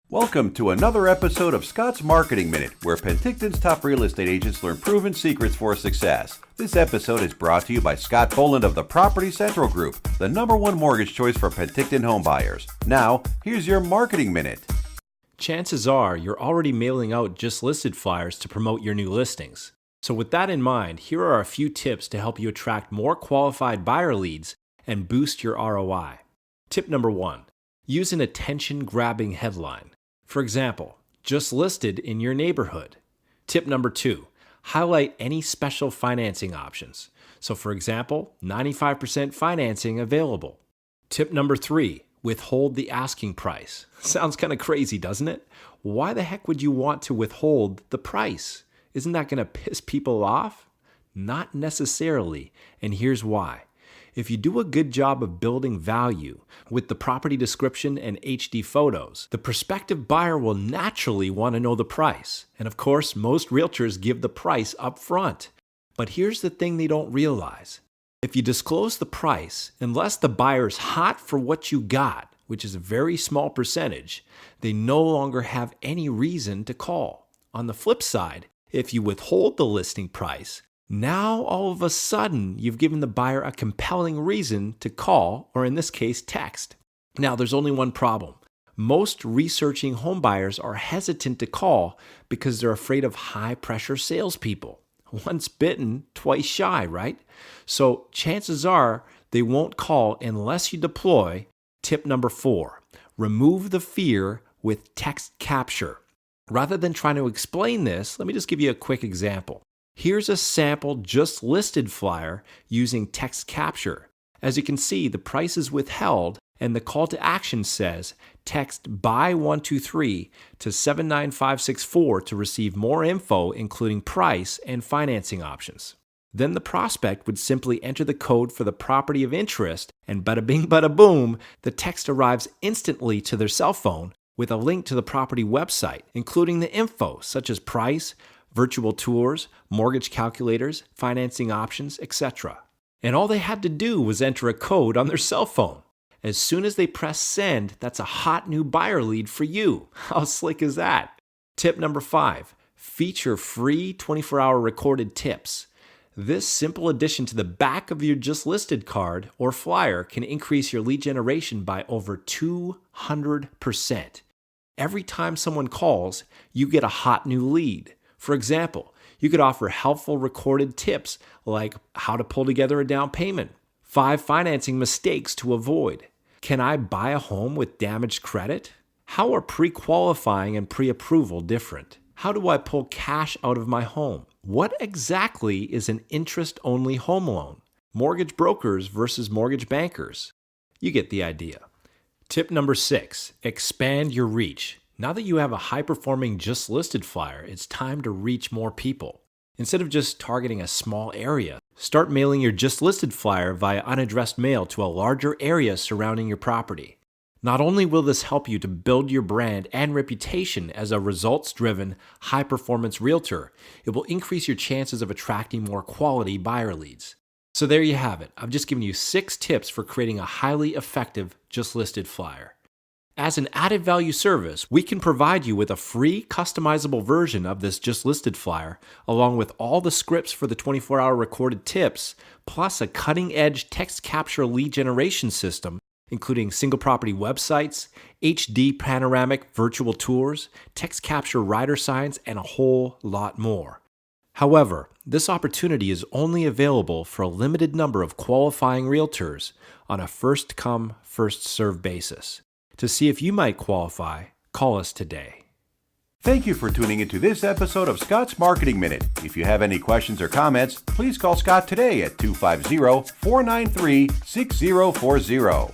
Welcome to another episode of Scott's Marketing Minute, where Penticton's top real estate agents learn proven secrets for success. This episode is brought to you by Scott Bowland of the Property Central Group, the #1 mortgage choice for Penticton homebuyers. Now, here's your Marketing Minute. Chances are you're already mailing out just listed flyers to promote your new listings. So with that in mind, here are a few tips to help you attract more qualified buyer leads and boost your ROI. Tip number 1, use an attention-grabbing headline. For example, just listed in your neighborhood. Tip number 2, highlight any special financing options. So for example, 95% financing available. Tip number 3, withhold the asking price. Sounds kind of crazy, doesn't it? Why the heck would you want to withhold the price? Isn't that going to piss people off? Not necessarily, and here's why. If you do a good job of building value with the property description and HD photos, the prospective buyer will naturally want to know the price. And of course, most realtors give the price up front. But here's the thing they don't realize. If you disclose the price, unless the buyer's hot for what you got, which is a very small percentage, they no longer have any reason to call. On the flip side, if you withhold the listing price, now all of a sudden you've given the buyer a compelling reason to call, or in this case, text. Now there's only one problem. Most researching home buyers are hesitant to call because they're afraid of high-pressure salespeople. Once bitten, twice shy, right? So chances are they won't call unless you deploy tip number 4, remove the fear with text capture. Rather than trying to explain this, let me just give you a quick example. Here's a sample just listed flyer using text capture. As you can see, the price is withheld and the call to action says text buy 123 to 79564 to receive more info including price and financing options. Then the prospect would simply enter the code for the property of interest and bada bing bada boom, the text arrives instantly to their cell phone with a link to the property website, including the info such as price, virtual tours, mortgage calculators, financing options, etc. And all they had to do was enter a code on their cell phone. As soon as they press send, that's a hot new buyer lead for you. How slick is that? Tip number 5, feature free 24-hour recorded tips. This simple addition to the back of your just listed card or flyer can increase your lead generation by over 200%. Every time someone calls, you get a hot new lead. For example, you could offer helpful recorded tips like how to pull together a down payment, 5 financing mistakes to avoid. Can I buy a home with damaged credit? How are pre-qualifying and pre-approval different? How do I pull cash out of my home? What exactly is an interest-only home loan? Mortgage brokers versus mortgage bankers. You get the idea. Tip number 6, expand your reach. Now that you have a high-performing just listed flyer, it's time to reach more people. Instead of just targeting a small area, start mailing your just listed flyer via unaddressed mail to a larger area surrounding your property. Not only will this help you to build your brand and reputation as a results-driven, high-performance realtor, it will increase your chances of attracting more quality buyer leads. So there you have it. I've just given you 6 tips for creating a highly effective just listed flyer. As an added value service, we can provide you with a free customizable version of this just listed flyer, along with all the scripts for the 24-hour recorded tips, plus a cutting-edge text capture lead generation system, including single property websites, HD panoramic virtual tours, text capture rider signs, and a whole lot more. However, this opportunity is only available for a limited number of qualifying realtors on a first-come, first-served basis. To see if you might qualify, call us today. Thank you for tuning into this episode of Scott's Marketing Minute. If you have any questions or comments, please call Scott today at 250-493-6040.